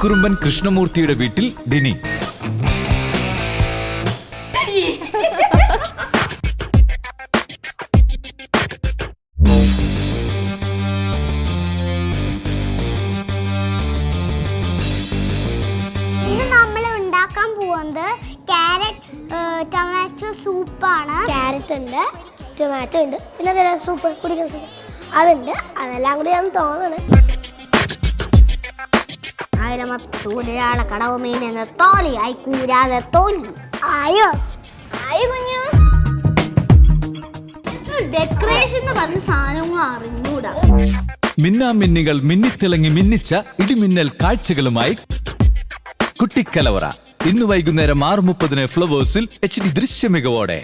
കളിക്കുറുമ്പൻ കൃഷ്ണമൂർത്തിയുടെ വീട്ടിൽ ഡിനി. ഇന്ന് നമ്മൾ ഉണ്ടാക്കാൻ പോകുന്നത് ടൊമാറ്റോ സൂപ്പാണ്. ക്യാരറ്റ് ഉണ്ട്, ടൊമാറ്റോ ഉണ്ട്, പിന്നെ സൂപ്പ് കുടിക്കുന്ന സൂപ്പ് അതുണ്ട്. അതെല്ലാം കൂടിയാണെന്ന് തോന്നുന്നത്. ഒരാളെ കടവ് മീൻ എന്ന തോലി ആയി കൂരാതെ തോലി ആയോ ആയി കുഞ്ഞു. ഡെക്കറേഷൻ എന്ന് പറഞ്ഞ സാധനങ്ങൾ അറിഞ്ഞൂടാ. മിന്നാമിന്നികൾ മിന്നിത്തിളങ്ങി മിന്നിച്ച ഇടിമിന്നൽ കാഴ്ചകളുമായി കുട്ടിക്കലവറ ഇന്ന് വൈകുന്നേരം 6:30 ഫ്ലവേഴ്സിൽ HD ദൃശ്യമികവോടെ.